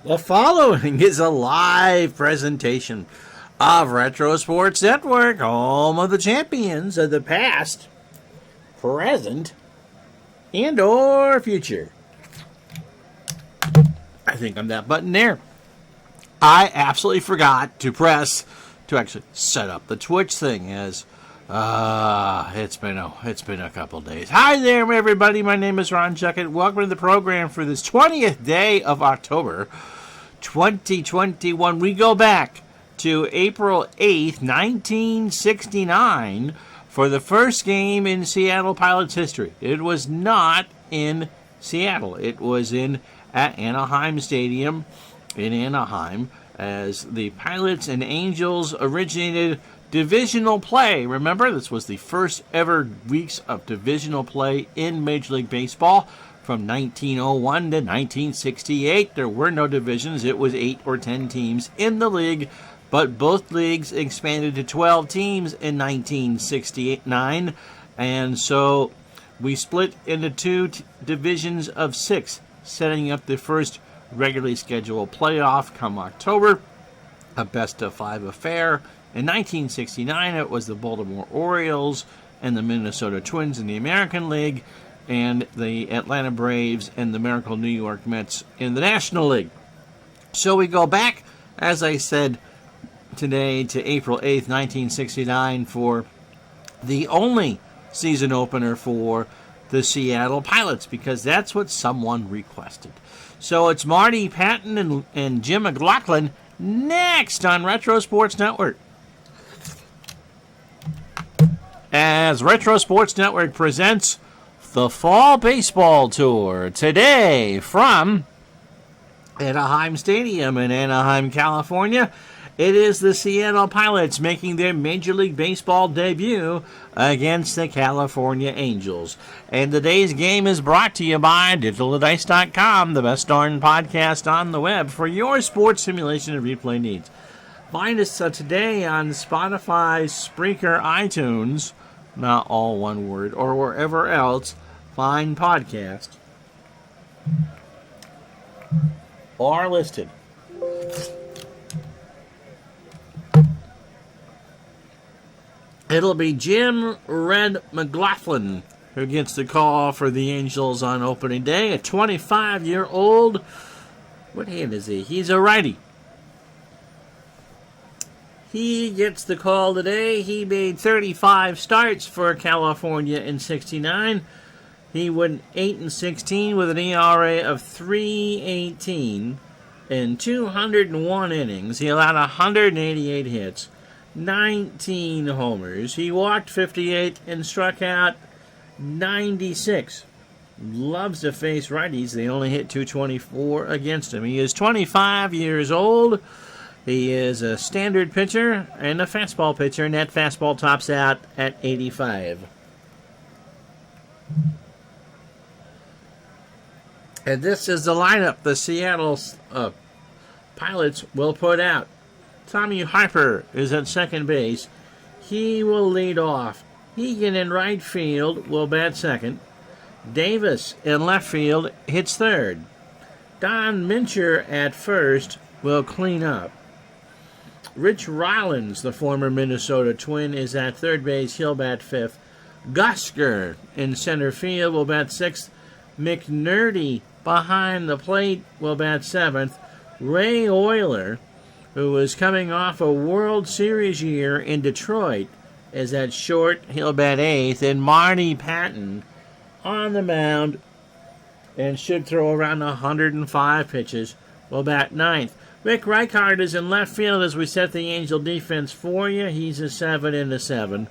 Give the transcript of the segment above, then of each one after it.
The following is a live presentation of Retro Sports Network, home of the champions of the past, present, and or future. I think I'm that button there. I absolutely forgot to press to actually set up the Twitch thing, as it's been a couple days. Hi there, everybody. My name is Ron Chuckett. Welcome to the program for this 20th day of October, 2021. We go back to April 8th, 1969 for the first game in Seattle Pilots history. It was not in Seattle. It was at Anaheim Stadium in Anaheim, as the Pilots and Angels originated divisional play. Remember, this was the first ever weeks of divisional play in Major League Baseball. From 1901 to 1968, there were no divisions. It was 8 or 10 teams in the league, but both leagues expanded to 12 teams in 1969, and so we split into two divisions of 6, setting up the first regularly scheduled playoff come October, a best-of-5 affair. In 1969, it was the Baltimore Orioles and the Minnesota Twins in the American League, and the Atlanta Braves and the Miracle New York Mets in the National League. So we go back, as I said today, to April 8th, 1969 for the only season opener for the Seattle Pilots, because that's what someone requested. So it's Marty Patton and Jim McLaughlin next on Retro Sports Network, as Retro Sports Network presents the Fall Baseball Tour, today from Anaheim Stadium in Anaheim, California. It is the Seattle Pilots making their Major League Baseball debut against the California Angels. And today's game is brought to you by DigitalDice.com, the best darn podcast on the web for your sports simulation and replay needs. Find us today on Spotify, Spreaker, iTunes, not all one word, or wherever else fine podcast are listed. It'll be Jim Red McLaughlin who gets the call for the Angels on opening day. A 25-year-old. What hand is he? He's a righty. He gets the call today. He made 35 starts for California in 69. He went 8-16 with an ERA of 3.18 in 201 innings. He allowed 188 hits, 19 homers. He walked 58 and struck out 96. Loves to face righties. They only hit 224 against him. He is 25 years old. He is a standard pitcher and a fastball pitcher, and that fastball tops out at 85. And this is the lineup the Seattle Pilots will put out. Tommy Harper is at second base. He will lead off. Hegan in right field will bat second. Davis in left field hits third. Don Mincher at first will clean up. Rich Rollins, the former Minnesota Twin, is at third base. He'll bat fifth. Gusker in center field will bat sixth. McNerney behind the plate will bat seventh. Ray Euler who was coming off a World Series year in Detroit, is at short. He'll bat eighth. And Marty Patton on the mound and should throw around 105 pitches. Will bat ninth. Rick Reichard is in left field as we set the Angel defense for you. He's a 7 and a 7.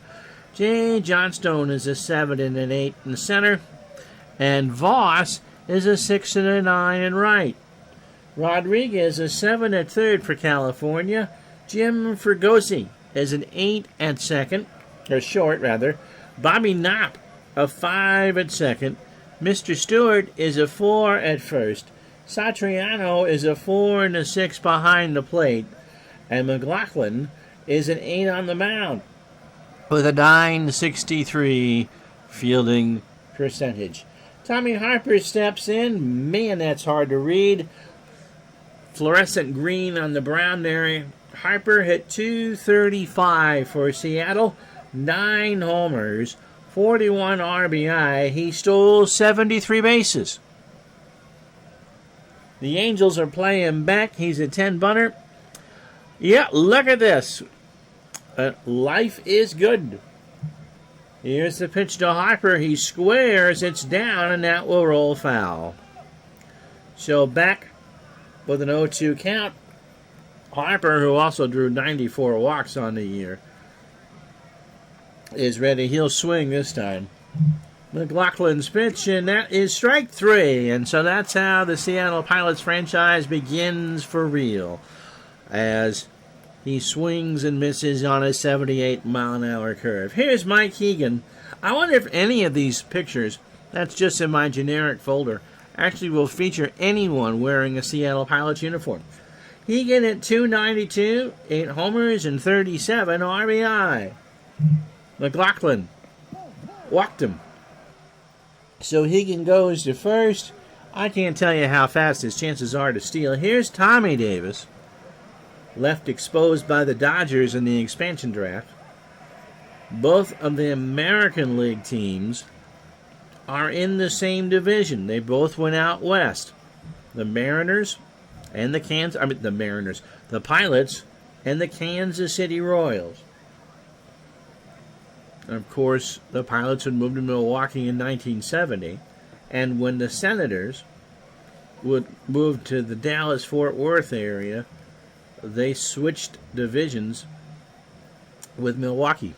Jay Johnstone is a 7 and an 8 in center. And Voss is a 6 and a 9 in right. Rodriguez a 7 at third for California. Jim Fregosi is an 8 at second, or short rather. Bobby Knopp a 5 at second. Mr. Stewart is a 4 at first. Satriano is a 4 and a 6 behind the plate. And McLaughlin is an 8 on the mound with a .963 fielding percentage. Tommy Harper steps in. Man, that's hard to read. Fluorescent green on the brown there. Harper hit .235 for Seattle. 9 homers, 41 RBI. He stole 73 bases. The Angels are playing back. He's a 10-bunter. Yeah, look at this. Life is good. Here's the pitch to Harper. He squares. It's down, and that will roll foul. So back with an 0-2 count. Harper, who also drew 94 walks on the year, is ready. He'll swing this time. McLaughlin's pitch, and that is strike 3. And so that's how the Seattle Pilots franchise begins for real, as he swings and misses on a 78-mile-an-hour curve. Here's Mike Hegan. I wonder if any of these pictures, that's just in my generic folder, actually will feature anyone wearing a Seattle Pilots uniform. Hegan at .292, 8 homers and 37 RBI. McLaughlin walked him. So Hegan goes to first. I can't tell you how fast his chances are to steal. Here's Tommy Davis, left exposed by the Dodgers in the expansion draft. Both of the American League teams are in the same division. They both went out west. The Mariners and the the Pilots and the Kansas City Royals. Of course, the Pilots would move to Milwaukee in 1970, and when the Senators would move to the Dallas-Fort Worth area, they switched divisions with Milwaukee.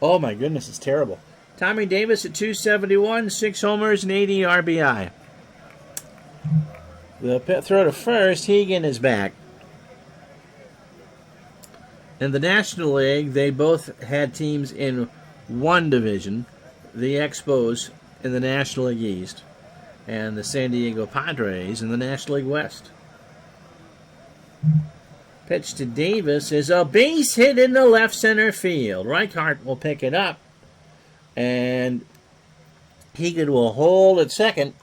Oh my goodness, it's terrible. Tommy Davis at .271, 6 homers and 80 RBI. The throw to first, Hegan is back. In the National League, they both had teams in one division, the Expos in the National League East, and the San Diego Padres in the National League West. Pitch to Davis is a base hit in the left center field. Reichart will pick it up, and Hegan will hold at second.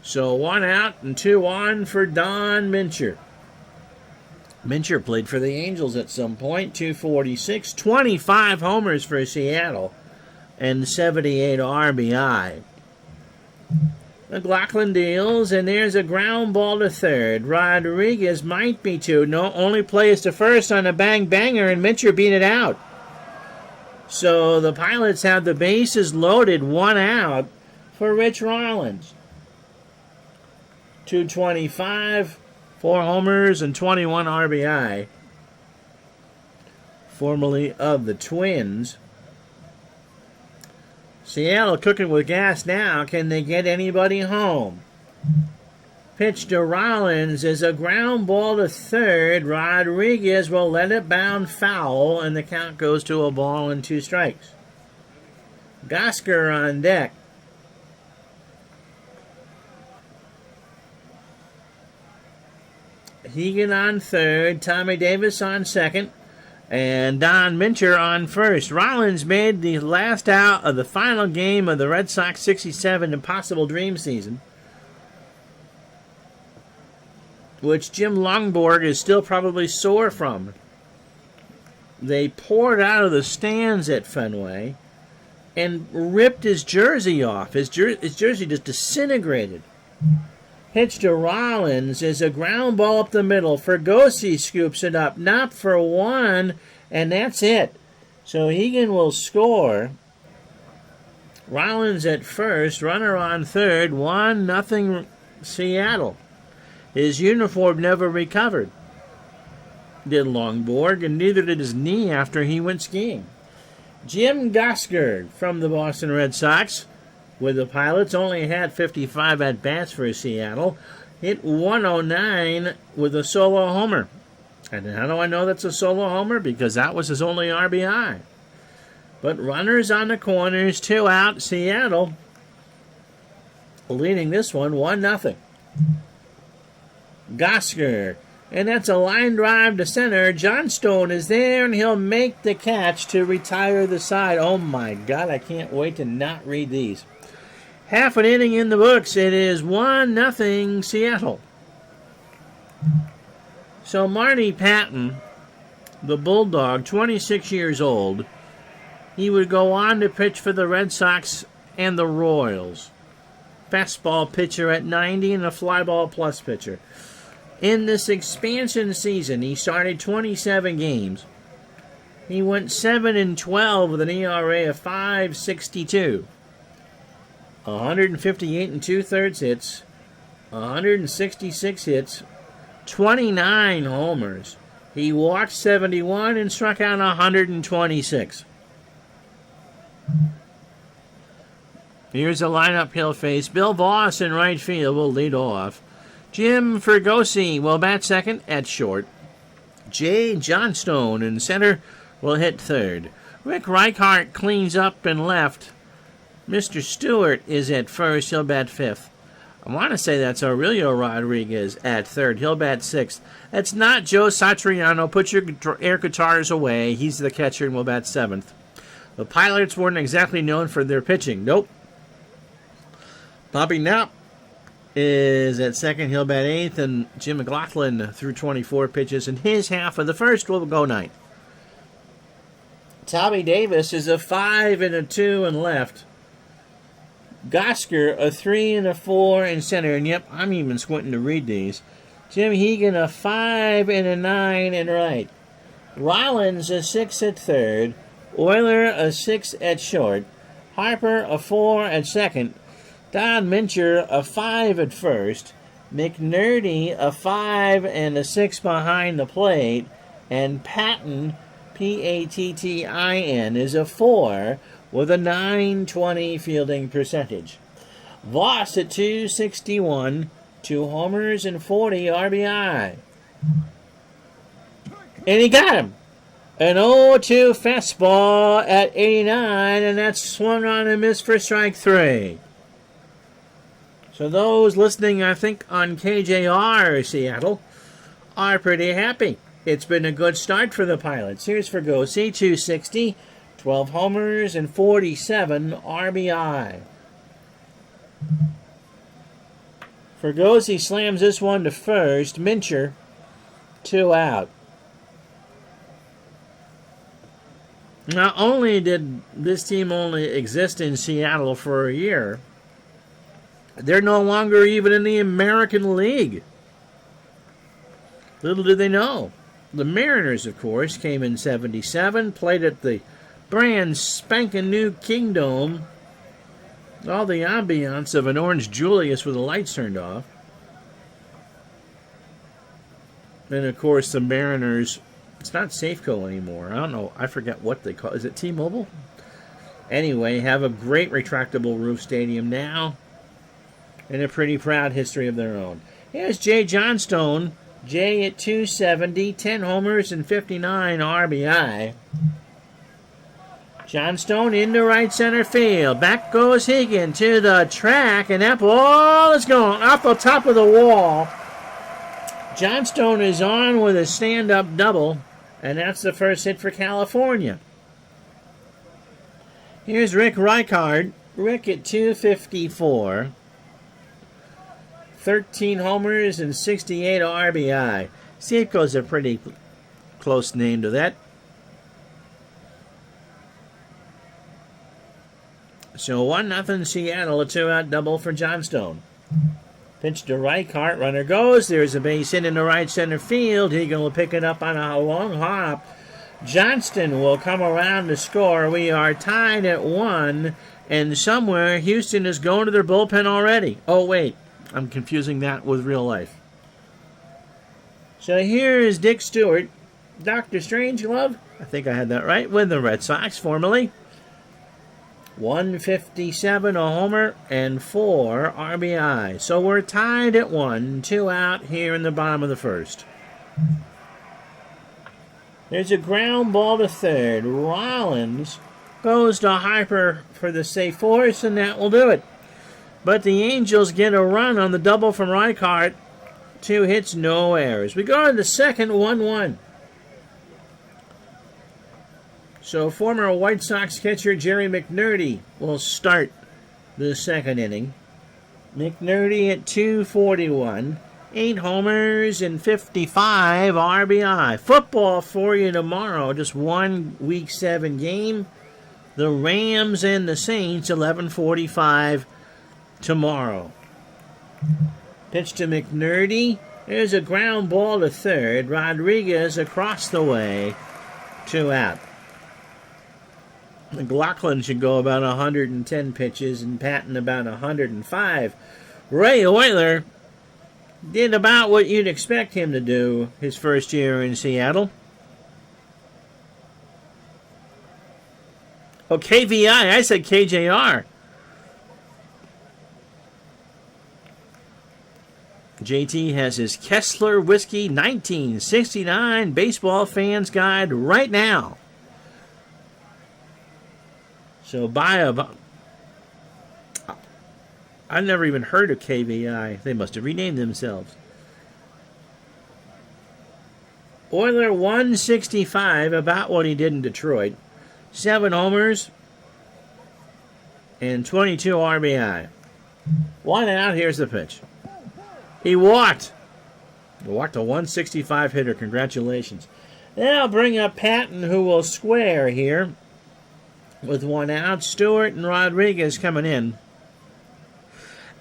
So 1 out and 2 on for Don Mincher. Mincher played for the Angels at some point. .246, 25 homers for Seattle, and 78 RBI. McLaughlin deals, and there's a ground ball to third. Rodriguez might be two. No, only plays to first on a bang-banger, and Mincher beat it out. So the Pilots have the bases loaded, 1 out for Rich Rollins. .225, 4 homers, and 21 RBI. Formerly of the Twins. Seattle cooking with gas now. Can they get anybody home? Pitch to Rollins is a ground ball to third. Rodriguez will let it bound foul, and the count goes to a ball and 2 strikes. Gosker on deck. Hegan on third, Tommy Davis on second, and Don Mincher on first. Rollins made the last out of the final game of the Red Sox 67 Impossible Dream season, which Jim Longborg is still probably sore from. They poured out of the stands at Fenway, and ripped his jersey off. His jersey just disintegrated. Pitch to Rollins is a ground ball up the middle. Fergosi scoops it up, not for one, and that's it. So Hegan will score. Rollins at first, runner on third, 1-0 Seattle. His uniform never recovered. Did Longborg, and neither did his knee after he went skiing. Jim Gosker from the Boston Red Sox with the Pilots only had 55 at-bats for Seattle. Hit 109 with a solo homer. And how do I know that's a solo homer? Because that was his only RBI. But runners on the corners, 2 out, Seattle leading this one 1-0. Gosker, and that's a line drive to center. Johnstone is there, and he'll make the catch to retire the side. Oh my God, I can't wait to not read these. Half an inning in the books. It is 1-0 Seattle. So Marty Patton, the Bulldog, 26 years old, he would go on to pitch for the Red Sox and the Royals. Fastball pitcher at 90 and a flyball plus pitcher. In this expansion season, he started 27 games. He went 7-12 with an ERA of 5.62. 158 2/3 hits, 166 hits, 29 homers. He walked 71 and struck out 126. Here's a lineup he'll face. Bill Voss in right field will lead off. Jim Fergosi will bat second at short. Jay Johnstone in center will hit third. Rick Reichart cleans up and left. Mr. Stewart is at first. He'll bat fifth. I want to say that's Aurelio Rodriguez at third. He'll bat sixth. That's not Joe Satriano. Put your air guitars away. He's the catcher and will bat seventh. The Pilots weren't exactly known for their pitching. Nope. Bobby Knapp is at second. He'll bat eighth. And Jim McLaughlin threw 24 pitches in his half of the first will go ninth. Tommy Davis is a 5 and a 2 and left. Gosker, a 3 and a 4 in center. And yep, I'm even squinting to read these. Jim Hegan, a 5 and a 9 in right. Rollins, a 6 at third. Euler, a 6 at short. Harper, a 4 at second. Don Mincher, a 5 at first. McNerney, a 5 and a 6 behind the plate. And Patton, Pattin, is a 4 with a .920 fielding percentage. Voss at 261, 2 homers and 40 RBI. And he got him. An 0-2 fastball at 89, and that's swung on and missed for strike 3. So those listening, I think, on KJR Seattle are pretty happy. It's been a good start for the Pilots. Here's Fergosi, 260, 12 homers and 47 RBI. Fergosi slams this one to first. Mincher, 2 out. Not only did this team only exist in Seattle for a year, they're no longer even in the American League. Little did they know. The Mariners, of course, came in 77, played at the brand spanking new Kingdome. All the ambiance of an Orange Julius with the lights turned off. And, of course, the Mariners, it's not Safeco anymore. I don't know. I forget what they call it. Is it T-Mobile? Anyway, have a great retractable roof stadium now and a pretty proud history of their own. Here's Jay Johnstone. Jay at 270, 10 homers and 59 RBI. Johnstone into right center field. Back goes Hegan to the track, and that ball is going off the top of the wall. Johnstone is on with a stand-up double, and that's the first hit for California. Here's Rick Reichart. Rick at 254. 13 homers and 68 RBI. Safeco's a pretty close name to that. So 1-0 Seattle, a 2-out double for Johnstone. Pitch to Reichart, runner goes. There's a base hit in the right center field. Egan will pick it up on a long hop. Johnston will come around to score. We are tied at 1, and somewhere Houston is going to their bullpen already. Oh, wait. I'm confusing that with real life. So here is Dick Stewart, Dr. Strangelove, I think I had that right, with the Red Sox formerly. 157, a homer, and 4 RBI. So we're tied at 1, 2 out here in the bottom of the first. There's a ground ball to third. Rollins goes to Harper for the safe force, and that will do it. But the Angels get a run on the double from Reichart. 2 hits, no errors. We go to the second, 1-1. So former White Sox catcher Jerry McNerney will start the second inning. McNerney at 241. 8 homers and 55 RBI. Football for you tomorrow. Just one Week 7 game. The Rams and the Saints, 11:45 tomorrow. Pitch to McNerney. There's a ground ball to third. Rodriguez across the way. 2 out. McLaughlin should go about 110 pitches and Patton about 105. Ray Oyler did about what you'd expect him to do his first year in Seattle. Oh, KVI. I said KJR. JT has his Kessler Whiskey 1969 Baseball Fans Guide right now. So buy a... I've never even heard of KVI. They must have renamed themselves. Oyler 165, about what he did in Detroit. 7 homers and 22 RBI. 1 out, here's the pitch. He walked. He walked a 165 hitter. Congratulations. Then I'll bring up Patton, who will square here. With 1 out, Stewart and Rodriguez coming in.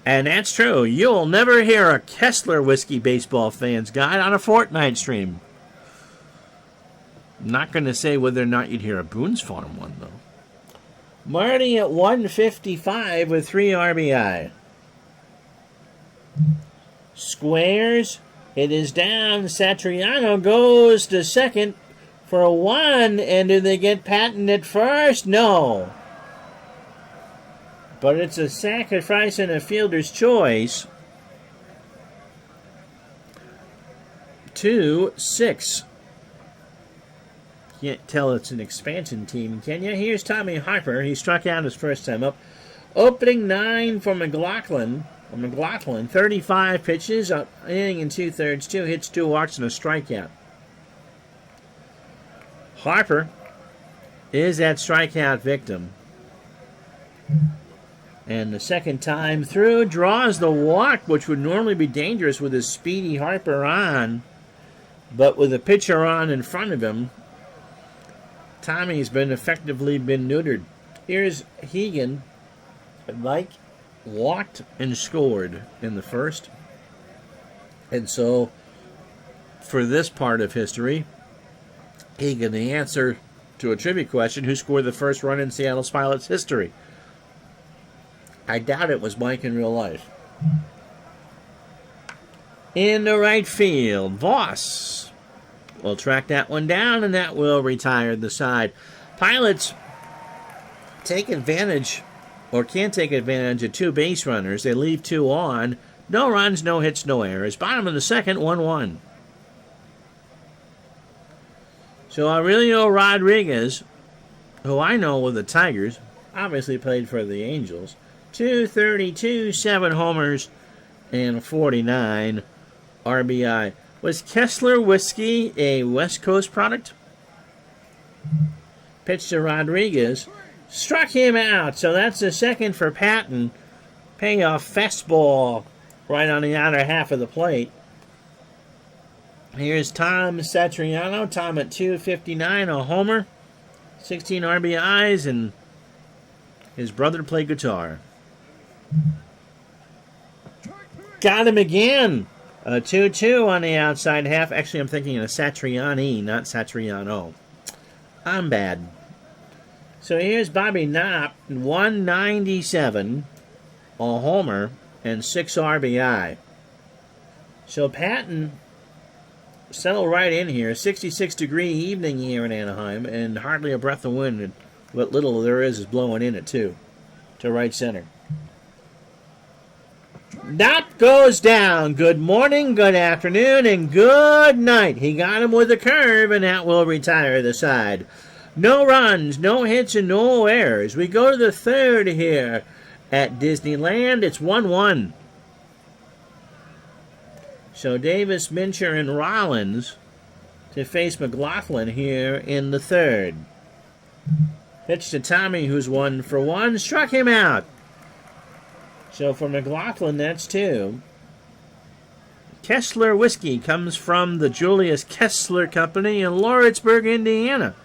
And that's true. You'll never hear a Kessler Whiskey Baseball Fans Guide on a fortnight stream. I'm not going to say whether or not you'd hear a Boone's Farm one, though. Marty at 155 with 3 RBI. Squares. It is down. Satriano goes to second for a 1, and do they get Patton at first? No. But it's a sacrifice and a fielder's choice. 2-6. Can't tell it's an expansion team, can you? Here's Tommy Harper. He struck out his first time up. Opening 9 for McLaughlin. 35 pitches, inning and 2/3, 2 hits, 2 walks, and a strikeout. Harper is that strikeout victim. And the second time through, draws the walk, which would normally be dangerous with a speedy Harper on. But with a pitcher on in front of him, Tommy's effectively been neutered. Here's Hegan. Mike walked and scored in the first. And so, for this part of history, Hegan, the answer to a trivia question, who scored the first run in Seattle Pilots history? I doubt it was Mike in real life. In the right field, Voss will track that one down, and that will retire the side. Pilots take advantage, or can take advantage of 2 base runners. They leave 2 on. No runs, no hits, no errors. Bottom of the second, 1-1. So Aurelio Rodriguez, who I know with the Tigers, obviously played for the Angels. 232, 7 homers, and 49 RBI. Was Kessler Whiskey a West Coast product? Pitch to Rodriguez. Struck him out, so that's the second for Patton. Payoff fastball right on the outer half of the plate. Here's Tom Satriano. Tom at 259, a homer, 16 RBIs, and His brother played guitar. Got him again. A 2-2 on the outside half. Actually, I'm thinking of Satriani, not Satriano. I'm bad. So here's Bobby Knopp, 197, a homer, and 6 RBI. So Patton settled right in here. 66-degree evening here in Anaheim, and hardly a breath of wind. And what little there is blowing in it, too, to right center. Knopp goes down. Good morning, good afternoon, and good night. He got him with a curve, and that will retire the side. No runs, no hits, and no errors. We go to the third here at Disneyland. It's 1-1. So Davis, Mincher, and Rollins to face McLaughlin here in the third. Pitch to Tommy, who's 1 for 1. Struck him out. So for McLaughlin, that's 2. Kessler Whiskey comes from the Julius Kessler Company in Lawrenceburg, Indiana.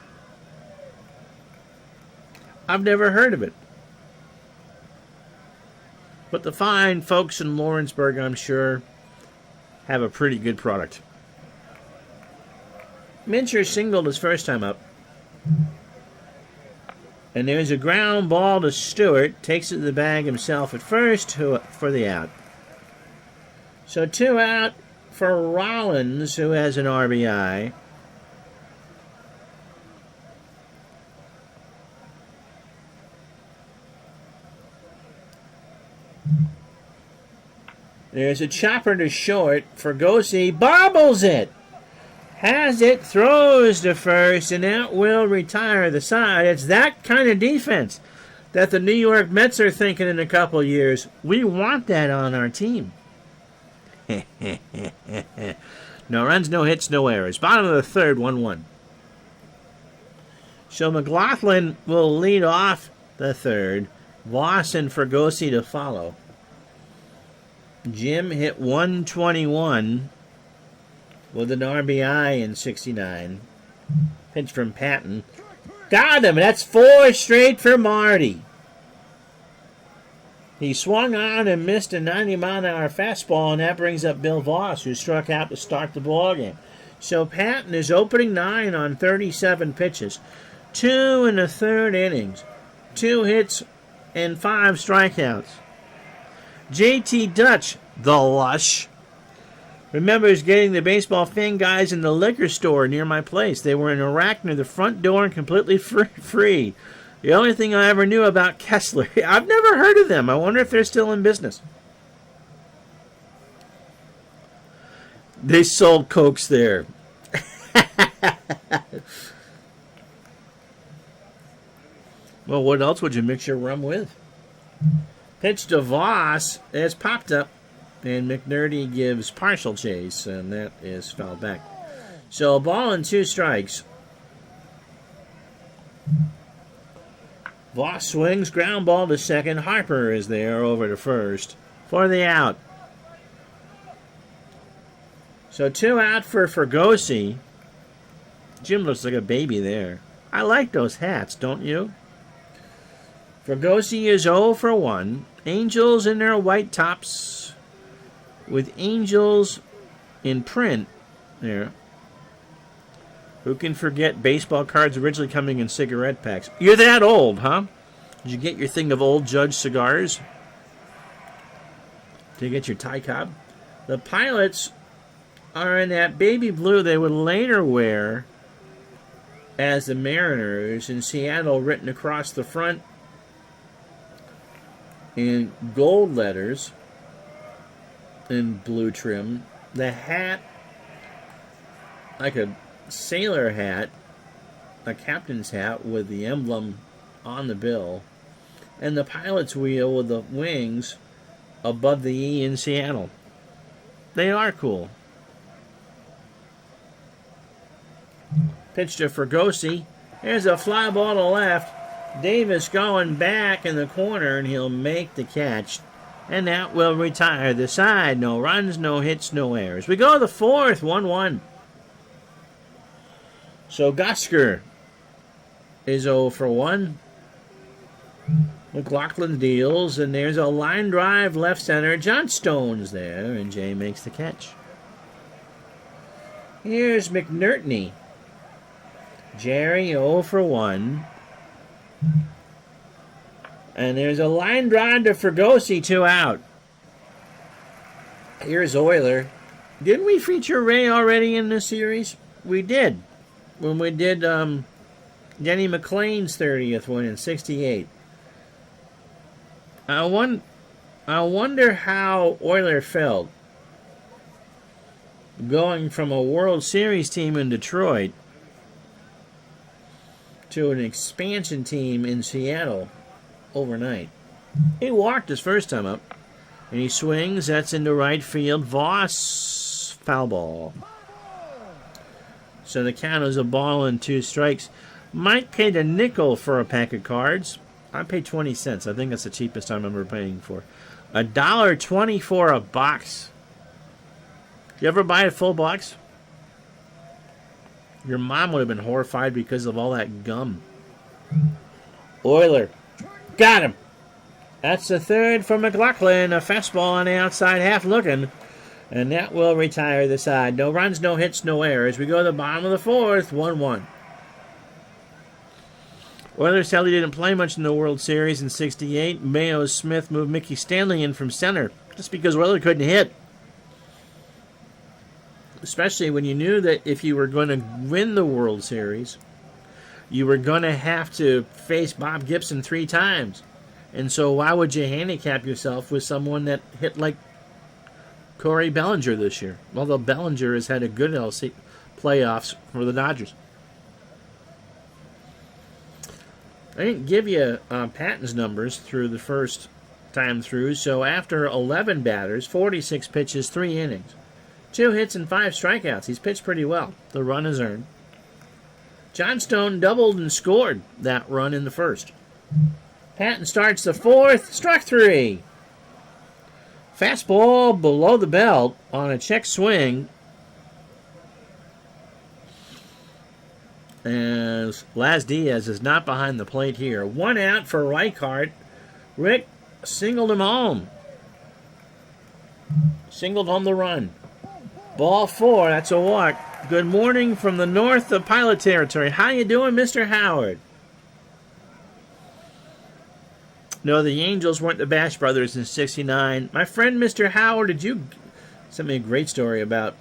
I've never heard of it. But the fine folks in Lawrenceburg, I'm sure, have a pretty good product. Mincher singled his first time up. And there's a ground ball to Stewart. Takes it to the bag himself at first for the out. So 2 out for Rollins, who has an RBI. There's a chopper to short. Fergosi bobbles it. Has it, throws to first, and that will retire the side. It's that kind of defense that the New York Mets are thinking in a couple of years. We want that on our team. No runs, no hits, no errors. Bottom of the third, 1-1. So McLaughlin will lead off the third. Voss and Fergosi to follow. Jim hit 121 with an RBI in 69. Pitch from Patton. Got him. That's 4 straight for Marty. He swung on and missed a 90-mile-an-hour fastball, and that brings up Bill Voss, who struck out to start the ballgame. So Patton is opening 9 on 37 pitches. 2 in the third innings. 2 hits and 5 strikeouts. J.T. Dutch, the lush, remembers getting the baseball fan guys in the liquor store near my place. They were in a rack near the front door and completely free. The only thing I ever knew about Kessler. I've never heard of them. I wonder if they're still in business. They sold Cokes there. Well, what else would you mix your rum with? Pitch to Voss. It's popped up. And McNerney gives partial chase. And that is fouled back. So a ball and 2 strikes. Voss swings. Ground ball to second. Harper is there over to first for the out. So 2 out for Fergosi. Jim looks like a baby there. I like those hats, don't you? Fergosi is 0 for 1. Angels in their white tops with angels in print there. Who can forget baseball cards originally coming in cigarette packs? You're that old, huh? Did you get your thing of Old Judge cigars? Did you get your tie cob? The Pilots are in that baby blue they would later wear as the Mariners in Seattle, written across the front in gold letters in blue trim. The hat, like a sailor hat, a captain's hat with the emblem on the bill, and the pilot's wheel with the wings above the E in Seattle. They are cool. Pitch to Fergosi. There's a fly ball to left. Davis going back in the corner, and he'll make the catch. And that will retire the side. No runs, no hits, no errors. We go to the fourth, 1-1. So Gosker is 0 for 1. McLaughlin deals, and there's a line drive left center. Johnstone's there, and Jay makes the catch. Here's McNertney. Jerry 0 for 1. And there's a line drive to Fregosi, 2 out. Here's Euler. Didn't we feature Ray already in this series? We did. When we did Denny McClain's 30th one in 68. I wonder how Euler felt going from a World Series team in Detroit to an expansion team in Seattle overnight. He walked his first time up, and he swings. That's into right field. Voss, foul ball. So the count is a ball and 2 strikes. Mike paid a nickel for a pack of cards. I paid 20 cents. I think that's the cheapest I remember paying for. $1.20 for a box. You ever buy a full box? Your mom would have been horrified because of all that gum. Euler. Got him. That's the third for McLaughlin. A fastball on the outside half looking. And that will retire the side. No runs, no hits, no errors. We go to the bottom of the 4th. 1-1. Euler sadly didn't play much in the World Series in 68. Mayo Smith moved Mickey Stanley in from center just because Euler couldn't hit. Especially when you knew that if you were going to win the World Series, you were going to have to face Bob Gibson 3 times. And so why would you handicap yourself with someone that hit like Corey Bellinger this year? Although Bellinger has had a good LC playoffs for the Dodgers. I didn't give you Patton's numbers through the first time through. So after 11 batters, 46 pitches, 3 innings, 2 hits and 5 strikeouts. He's pitched pretty well. The run is earned. Johnstone doubled and scored that run in the first. Patton starts the 4th, struck 3. Fastball below the belt on a check swing. As Laz Diaz is not behind the plate here. 1 out for Reichart. Rick singled him home. Singled home the run. Ball 4, that's a walk. Good morning from the north of Pilot Territory. How you doing, Mr. Howard? No, the Angels weren't the Bash Brothers in 69. My friend, Mr. Howard, did you send me a great story about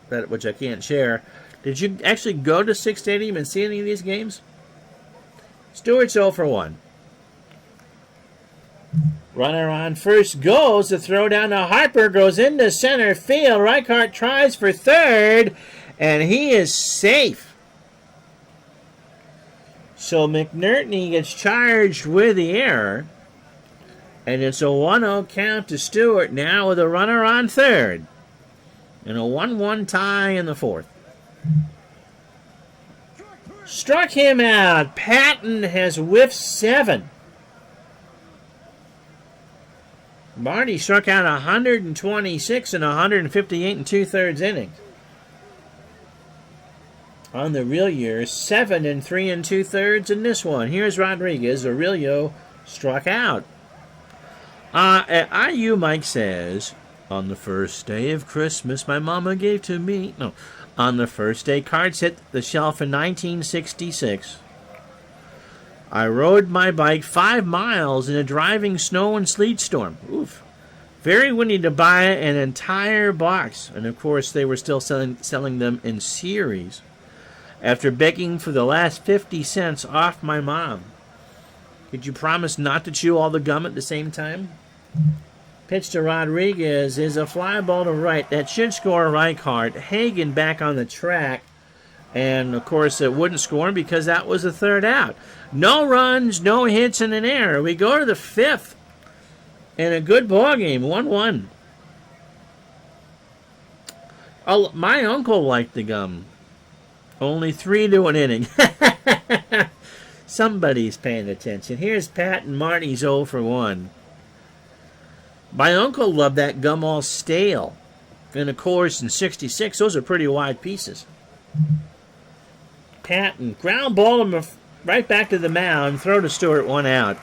that, which I can't share. Did you actually go to 6th Stadium and see any of these games? Stewart's 0 for 1. Runner on first goes. The throw down to Harper goes into center field. Reichart tries for third, and he is safe. So McNertney gets charged with the error, and it's a 1-0 count to Stewart now with a runner on third, and a 1-1 tie in the 4th. Struck him out. Patton has whiffed 7. Marty struck out 126 and 158 and 2/3 innings. On the real year, 7 and 3 2/3 in this one. Here's Rodriguez. Aurelio struck out. At IU, Mike says, on the first day of Christmas, my mama gave to me. No. On the first day cards hit the shelf in 1966, I rode my bike 5 miles in a driving snow and sleet storm. Oof. Very windy to buy an entire box. And, of course, they were still selling them in series after begging for the last 50 cents off my mom. Could you promise not to chew all the gum at the same time? Pitch to Rodriguez is a fly ball to right. That should score Reichart. Hagen back on the track. And, of course, it wouldn't score because that was the 3rd out. No runs, no hits, and an error. We go to the 5th. And a good ball game, 1-1. Oh, my uncle liked the gum. Only 3 to an inning. Somebody's paying attention. Here's Pat and Marty's 0 for 1. My uncle loved that gum all stale. And, of course, in 66, those are pretty wide pieces. Patton, ground ball him right back to the mound. Throw to Stewart, 1 out.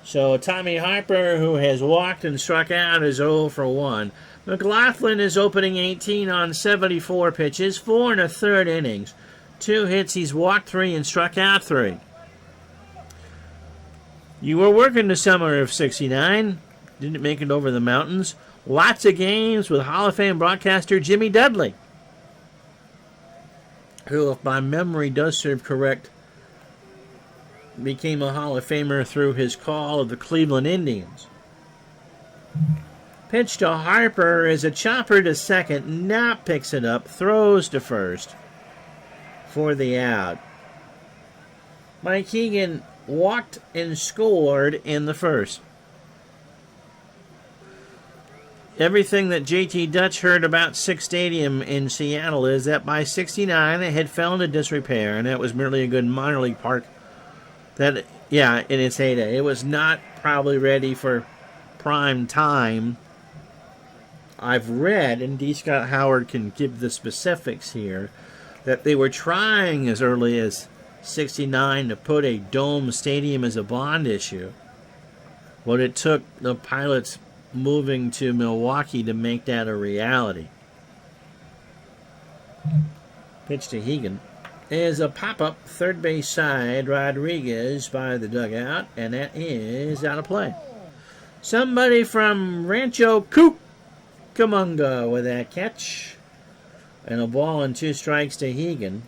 So Tommy Harper, who has walked and struck out, is 0 for 1. McLaughlin is opening 18 on 74 pitches, 4 1/3 innings. 2 hits, he's walked 3 and struck out 3. You were working the summer of '69. Didn't make it over the mountains. Lots of games with Hall of Fame broadcaster Jimmy Dudley, who, if my memory does serve correct, became a Hall of Famer through his call of the Cleveland Indians. Pitch to Harper is a chopper to second. Knapp picks it up, throws to first for the out. Mike Keegan walked and scored in the first. Everything that JT Dutch heard about Sick Stadium in Seattle is that by '69 it had fell into disrepair, and it was merely a good minor league park. That, yeah, in its heyday, it was not probably ready for prime time. I've read, and D. Scott Howard can give the specifics here, that they were trying as early as '69 to put a dome stadium as a bond issue. But it took the Pilots moving to Milwaukee to make that a reality. Pitch to Hegan is a pop-up third base side. Rodriguez by the dugout, and that is out of play. Somebody from Rancho Cucamonga with that catch. And a ball and 2 strikes to Hegan.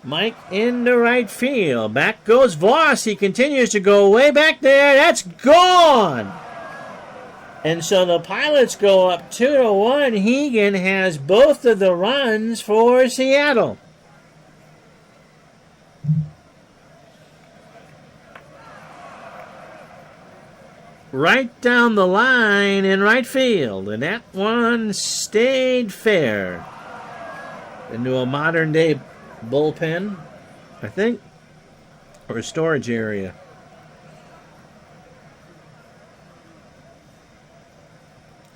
Mike into right field. Back goes Voss. He continues to go way back there. That's gone. And so the Pilots go up 2-1. Hegan has both of the runs for Seattle. Right down the line in right field. And that one stayed fair. Into a modern day bullpen, I think, or a storage area.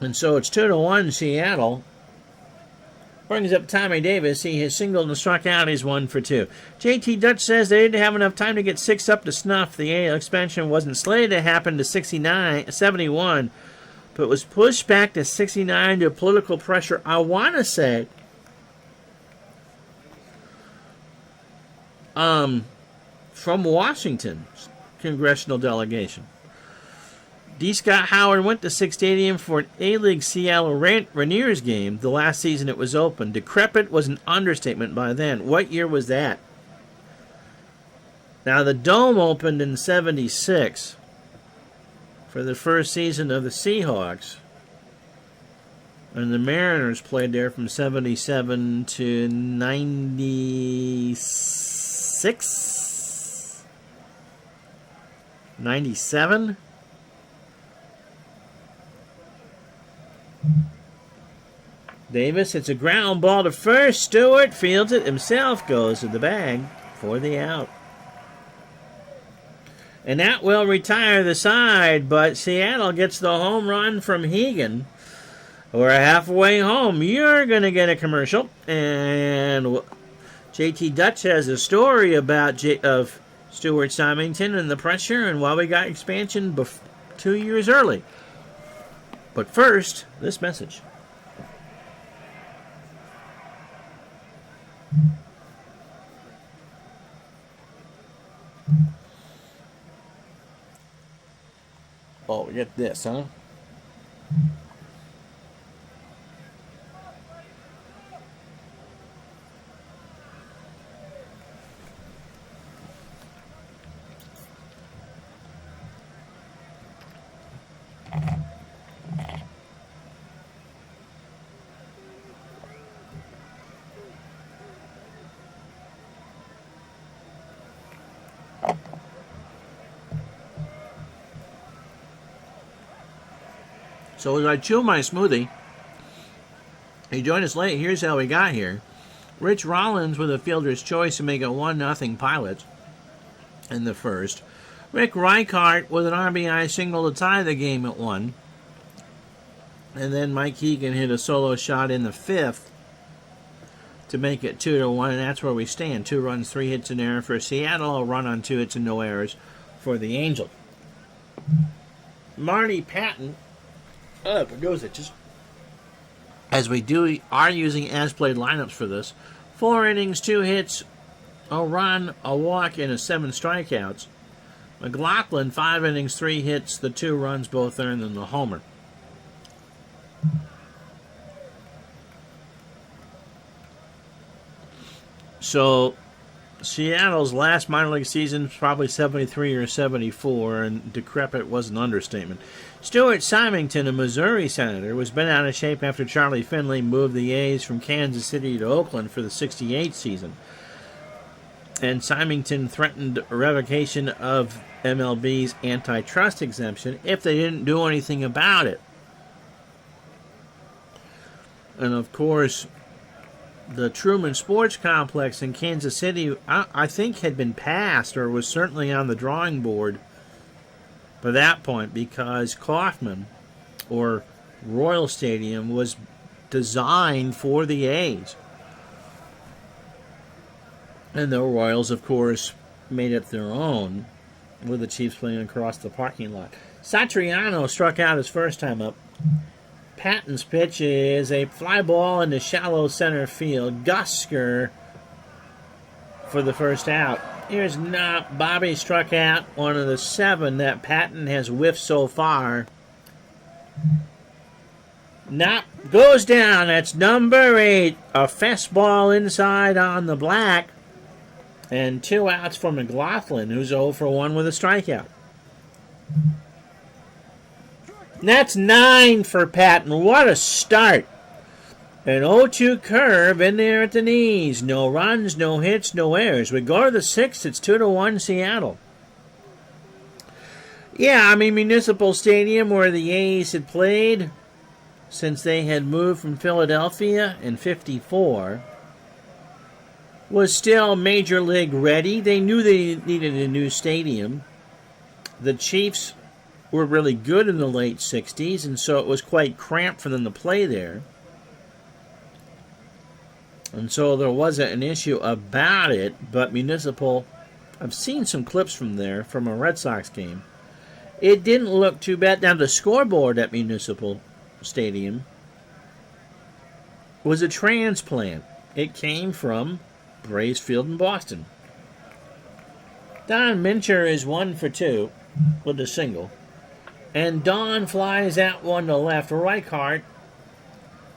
And so it's 2-1 Seattle. Brings up Tommy Davis. He has singled and struck out. He's 1 for 2. JT Dutch says they didn't have enough time to get 6 up to snuff. The AL expansion wasn't slated to happen to 71, but was pushed back to 69 due to political pressure. I want to say from Washington's congressional delegation. D. Scott Howard went to Sick Stadium for an A-League Seattle Rangers game the last season it was open. Decrepit was an understatement by then. What year was that? Now, the Dome opened in '76 for the first season of the Seahawks. And the Mariners played there from '77 to '96? '97? Davis hits a ground ball to first. Stewart fields it himself, goes to the bag for the out. And that will retire the side, but Seattle gets the home run from Hegan. We're halfway home. You're going to get a commercial. And JT Dutch has a story about of Stuart Symington and the pressure and why we got expansion 2 years early. But first, this message. Oh, we get this, huh? So as I chew my smoothie, he joined us late. Here's how we got here. Rich Rollins with a fielder's choice to make it 1-0 Pilots in the first. Rick Reichart with an RBI single to tie the game at 1. And then Mike Hegan hit a solo shot in the fifth to make it 2-1, and that's where we stand. 2 runs, 3 hits, and error for Seattle. A run on 2 hits and no errors for the Angels. Marty Patton, as we are using as-played lineups for this. 4 innings, 2 hits, a run, a walk, and 7 strikeouts. McLaughlin, 5 innings, 3 hits, the 2 runs, both earned, and the homer. So, Seattle's last minor league season was probably 73 or 74, and decrepit was an understatement. Stuart Symington, a Missouri senator, was bent out of shape after Charlie Finley moved the A's from Kansas City to Oakland for the 68 season. And Symington threatened revocation of MLB's antitrust exemption if they didn't do anything about it. And of course, the Truman Sports Complex in Kansas City, I think, had been passed or was certainly on the drawing board by that point, because Kauffman, or Royal Stadium, was designed for the A's. And the Royals, of course, made it their own, with the Chiefs playing across the parking lot. Satriano struck out his first time up. Patton's pitch is a fly ball into shallow center field. Gusker for the first out. Here's Knopp. Bobby struck out, one of the 7 that Patton has whiffed so far. Knopp goes down. That's number 8. A fastball inside on the black. And 2 outs for McLaughlin, who's 0 for 1 with a strikeout. And that's 9 for Patton. What a start. An 0-2 curve in there at the knees. No runs, no hits, no errors. We go to the 6th. It's 2-1 Seattle. Yeah, I mean, Municipal Stadium, where the A's had played since they had moved from Philadelphia in '54, was still Major League ready. They knew they needed a new stadium. The Chiefs were really good in the late 60s, and so it was quite cramped for them to play there. And so there wasn't an issue about it, but Municipal, I've seen some clips from there, from a Red Sox game. It didn't look too bad. Now, the scoreboard at Municipal Stadium was a transplant. It came from Braves Field in Boston. Don Mincher is 1 for 2 with a single. And Don flies out one to left. Reichart,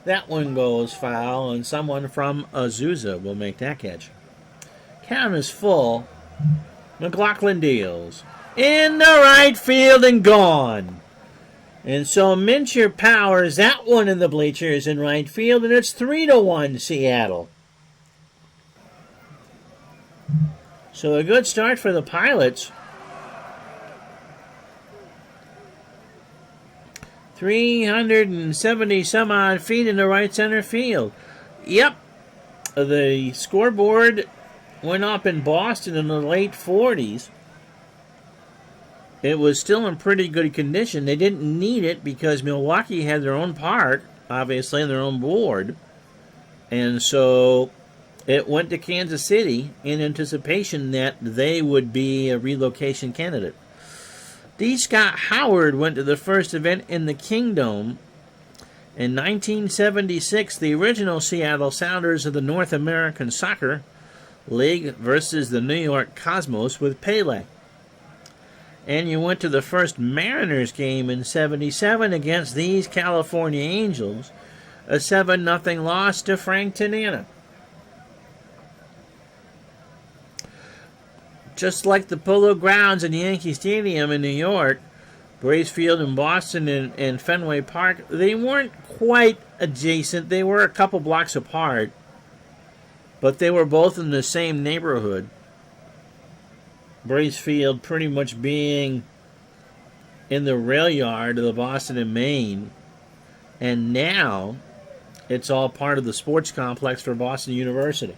that one goes foul, and someone from Azusa will make that catch. Count is full. McLaughlin deals. In the right field and gone. And so Mincher powers that one in the bleachers in right field, and it's 3-1 Seattle. So a good start for the Pilots. 370 some odd feet into right center field. Yep, the scoreboard went up in Boston in the late 40s. It was still in pretty good condition. They didn't need it because Milwaukee had their own park, obviously, and their own board. And so it went to Kansas City in anticipation that they would be a relocation candidate. D. Scott Howard went to the first event in the Kingdom. In 1976, the original Seattle Sounders of the North American Soccer League versus the New York Cosmos with Pele. And you went to the first Mariners game in 77 against these California Angels, a 7-0 loss to Frank Tanana. Just like the Polo Grounds and Yankee Stadium in New York, Braves Field in Boston and Fenway Park, they weren't quite adjacent. They were a couple blocks apart, but they were both in the same neighborhood. Braves Field pretty much being in the rail yard of the Boston and Maine, and now it's all part of the sports complex for Boston University.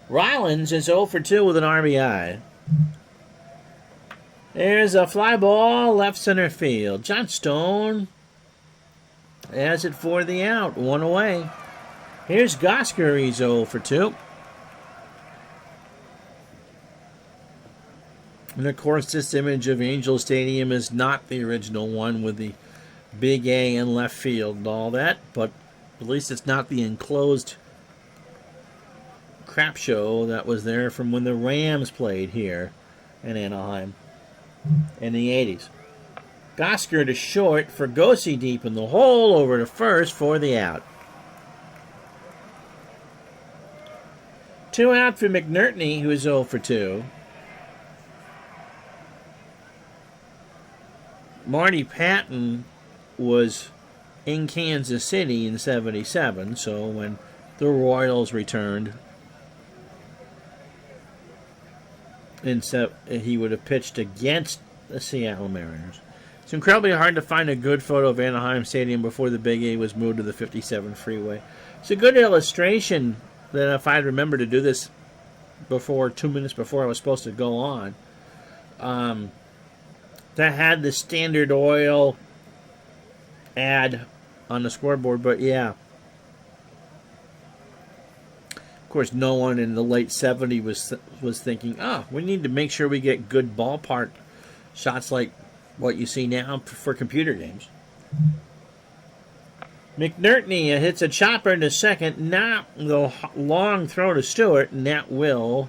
Rollins is 0 for 2 with an RBI. There's a fly ball, left center field. Johnstone has it for the out, 1 away. Here's Gosker. He's 0 for 2. And of course, this image of Angel Stadium is not the original one with the big A in left field and all that, but at least it's not the enclosed crap show that was there from when the Rams played here in Anaheim in the 80s. Gosker to short, Fergosi deep in the hole, over to first for the out. 2 out for McNertney, who is 0 for 2. Marty Patton was in Kansas City in '77, so when the Royals returned, he would have pitched against the Seattle Mariners. It's incredibly hard to find a good photo of Anaheim Stadium before the Big A was moved to the 57 freeway. It's a good illustration that if I'd remembered to do this before 2 minutes before I was supposed to go on, that had the Standard Oil ad on the scoreboard, but yeah. Of course, no one in the late 70s was thinking, we need to make sure we get good ballpark shots like what you see now for computer games. McNertney hits a chopper into second. Now the long throw to Stewart, and that will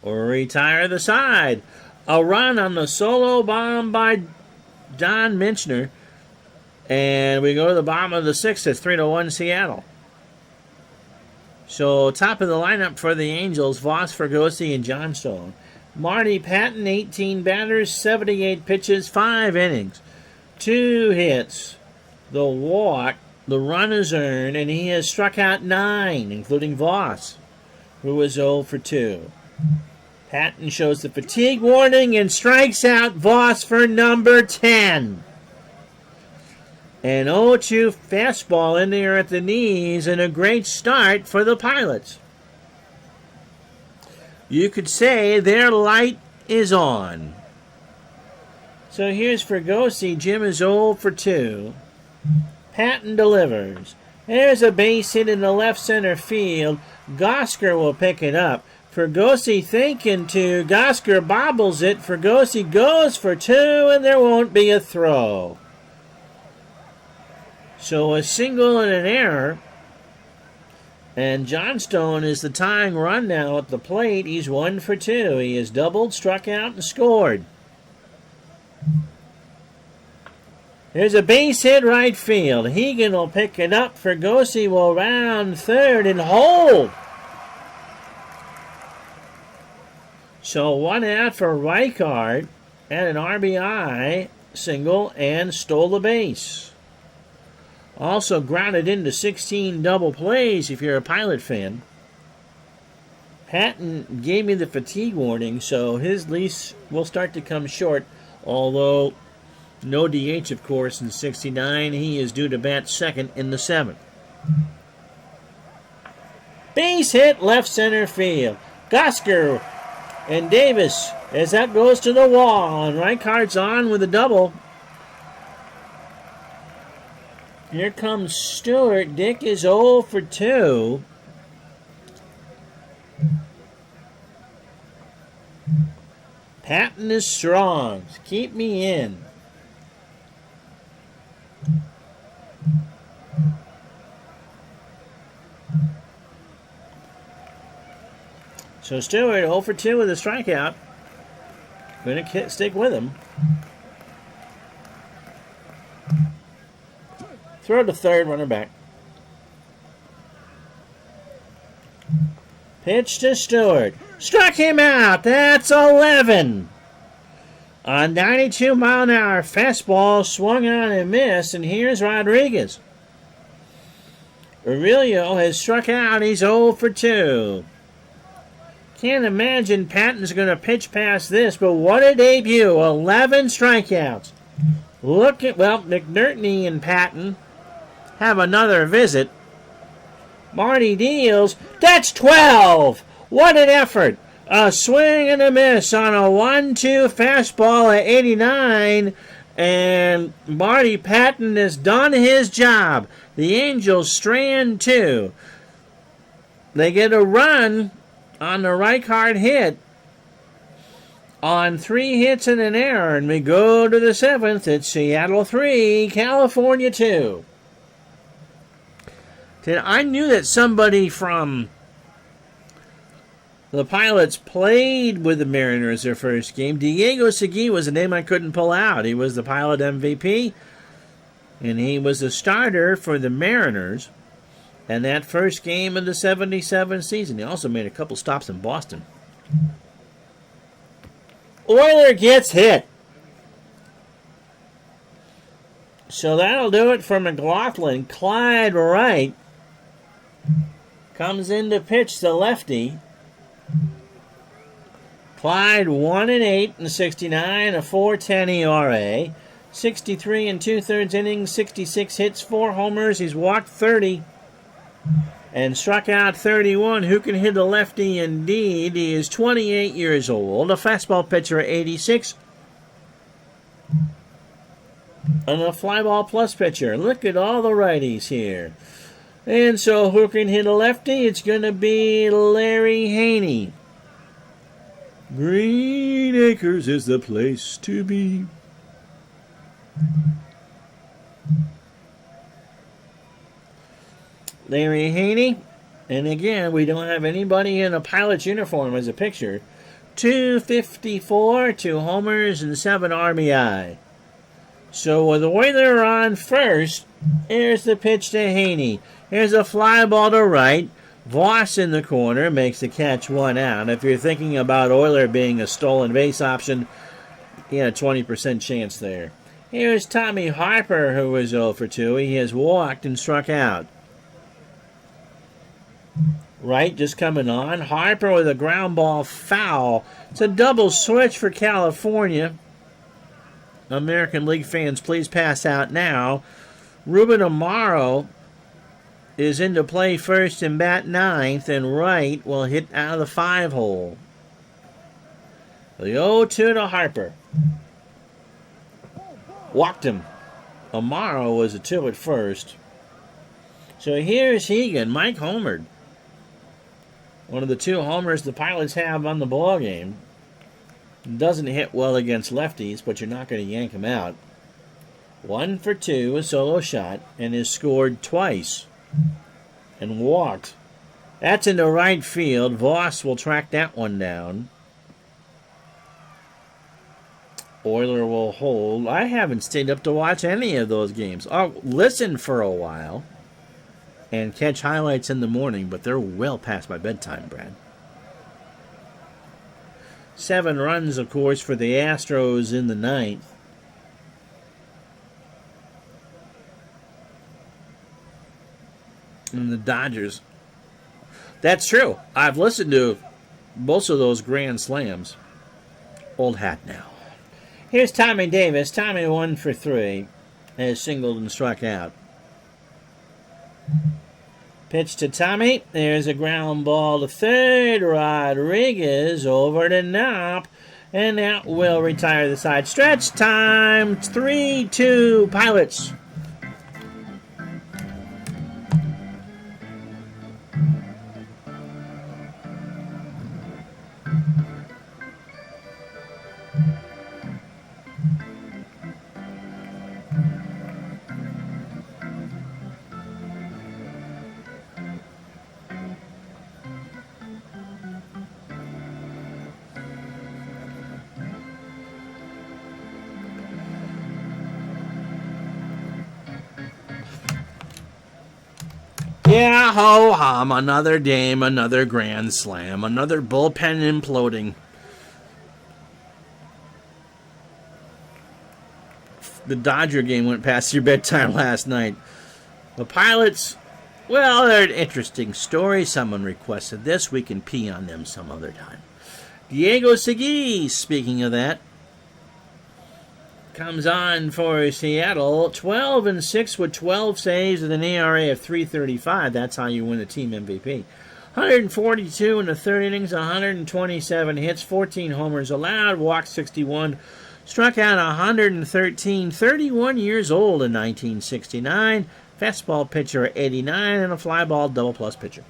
retire the side. A run on the solo bomb by Don Minchner. And we go to the bottom of the 6th. It's 3-1 Seattle. So top of the lineup for the Angels, Voss, Fergosi, and Johnstone. Marty Patton, 18 batters, 78 pitches, 5 innings, 2 hits. The walk, the run is earned, and he has struck out 9, including Voss, who was 0 for 2. Patton shows the fatigue warning and strikes out Voss for number 10. An 0-2 fastball in there at the knees, and a great start for the Pilots. You could say their light is on. So here's Fergosi. Jim is 0 for 2. Patton delivers. There's a base hit in the left center field. Gosker will pick it up. Fergosi thinking to. Gosker bobbles it. Fergosi goes for 2, and there won't be a throw. So a single and an error. And Johnstone is the tying run now at the plate. He's 1 for 2. He has doubled, struck out, and scored. There's a base hit right field. Hegan will pick it up. Fergosi will round third and hold. So 1 out for Reichard and an RBI single and stole the base. Also grounded into 16 double plays if you're a Pilot fan. Patton gave me the fatigue warning, so his lease will start to come short, although no DH, of course, in 69. He is due to bat second in the 7th. Base hit left center field. Gosker and Davis as that goes to the wall, and Reichardt's on with a double. Here comes Stewart. Dick is 0 for 2. Patton is strong. Keep me in. So Stewart 0 for 2 with a strikeout. Going to stick with him. Throw to third, runner back. Pitch to Stewart. Struck him out. That's 11. A 92-mile-an-hour fastball swung on and missed, and here's Rodriguez. Aurelio has struck out. He's 0 for 2. Can't imagine Patton's going to pitch past this, but what a debut. 11 strikeouts. Look at, McNertney and Patton have another visit. Marty deals. That's 12. What an effort. A swing and a miss on a 1-2 fastball at 89. And Marty Patton has done his job. The Angels strand 2. They get a run on the right card hit on 3 hits and an error, and we go to the 7th. It's Seattle 3, California 2. I knew that somebody from the Pilots played with the Mariners their first game. Diego Segui was a name I couldn't pull out. He was the Pilot MVP, and he was the starter for the Mariners in that first game of the 77 season. He also made a couple stops in Boston. Oyler gets hit. So that'll do it for McLaughlin. Clyde Wright comes in to pitch the lefty. Clyde 1-8 in 69, a 4.10 ERA, 63 and 2/3 innings, 66 hits, 4 homers. He's walked 30 and struck out 31. Who can hit a lefty indeed? He is 28 years old, a fastball pitcher at 86, and a flyball plus pitcher. Look at all the righties here. And so who can hit a lefty? It's going to be Larry Haney. Green Acres is the place to be. Larry Haney. And again, we don't have anybody in a Pilot's uniform as a picture. 254, 2 homers, and 7 RBI. So with Oyler on first, here's the pitch to Haney. Here's a fly ball to right. Voss in the corner makes the catch, 1 out. If you're thinking about Oyler being a stolen base option, he had a 20% chance there. Here's Tommy Harper, who was 0 for 2. He has walked and struck out. Wright just coming on. Harper with a ground ball foul. It's a double switch for California. American League fans, please pass out now. Ruben Amaro is into play first and bat 9th, and Wright will hit out of the 5 hole. The 0-2 to Harper. Walked him. Amaro was a 2 at first. So here's Hegan. Mike homered. One of the 2 homers the Pilots have on the ball game. Doesn't hit well against lefties, but you're not going to yank him out. 1 for 2, a solo shot, and has scored twice and walked. That's into right field. Voss will track that one down. Oyler will hold. I haven't stayed up to watch any of those games. I'll listen for a while and catch highlights in the morning, but they're well past my bedtime, Brad. 7 runs, of course, for the Astros in the 9th. And the Dodgers. That's true. I've listened to most of those grand slams. Old hat now. Here's Tommy Davis. Tommy 1 for 3. Has singled and struck out. Pitch to Tommy. There's a ground ball to third. Rodriguez over to Knopp. And that will retire the side. Stretch time. 3-2 Pilots. Yeah, ho-hum, another game, another grand slam, another bullpen imploding. The Dodger game went past your bedtime last night. The Pilots, well, they're an interesting story. Someone requested this. We can pee on them some other time. Diego Segui, speaking of that, comes on for Seattle. 12-6 with 12 saves with an ERA of 3.35. That's how you win the team MVP. 142 in the 3rd innings, 127 hits, 14 homers allowed, walked 61, Struck out 113, 31 years old in 1969. Fastball pitcher 89 and a fly ball double plus pitcher.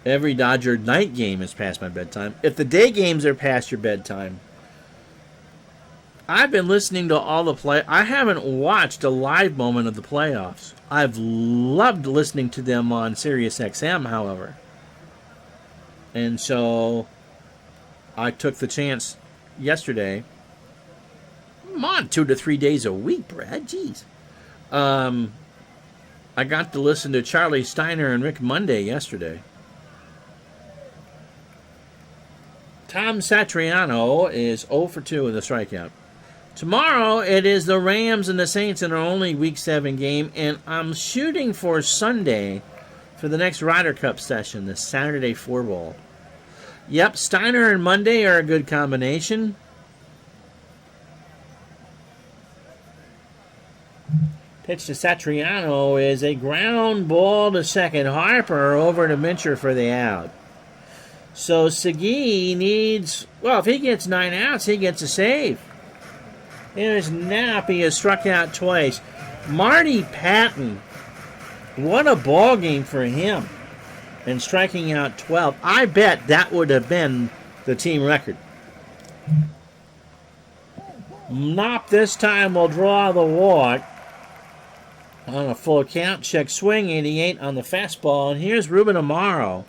Every Dodger night game is past my bedtime. If the day games are past your bedtime, I've been listening to all the play. I haven't watched a live moment of the playoffs. I've loved listening to them on Sirius XM, however. And so I took the chance yesterday. I'm on 2 to 3 days a week, Brad. Jeez. I got to listen to Charlie Steiner and Rick Monday yesterday. Tom Satriano is 0 for 2 with a strikeout. Tomorrow, it is the Rams and the Saints in our only Week 7 game, and I'm shooting for Sunday for the next Ryder Cup session, the Saturday 4-ball. Yep, Steiner and Monday are a good combination. Pitch to Satriano is a ground ball to second. Harper over to Mincher for the out. So Segui needs, well, if he gets 9 outs, he gets a save. Here's Knapp. He has struck out twice. Marty Patton, what a ball game for him. And striking out 12. I bet that would have been the team record. Knapp this time will draw the walk on a full count. Check swing, 88 on the fastball. And here's Ruben Amaro.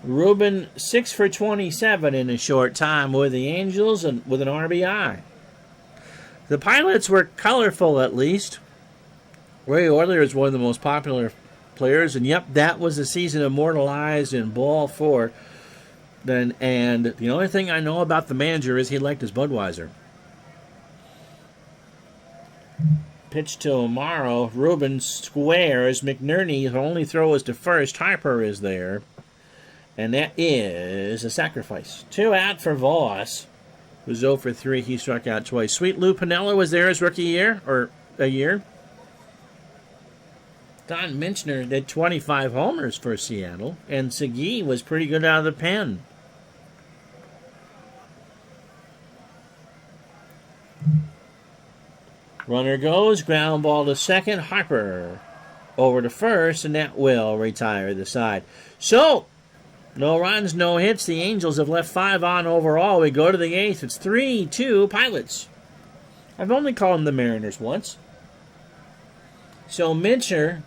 Ruben 6 for 27 in a short time with the Angels and with an RBI. The Pilots were colorful, at least. Ray Orler is one of the most popular players, and yep, that was the season immortalized in Ball 4. And the only thing I know about the manager is he liked his Budweiser. Pitch to Amaro. Ruben squares. McNerney's only throw is to first. Harper is there. And that is a sacrifice. 2 out for Voss, who's 0 for 3. He struck out twice. Sweet Lou Piniella was there his rookie year, or a year. Don Minchner did 25 homers for Seattle, and Segui was pretty good out of the pen. Runner goes, ground ball to second. Harper over to first, and that will retire the side. So, no runs, no hits. The Angels have left 5 on overall. We go to the 8th. It's 3-2 Pilots. I've only called them the Mariners once. So Mincher,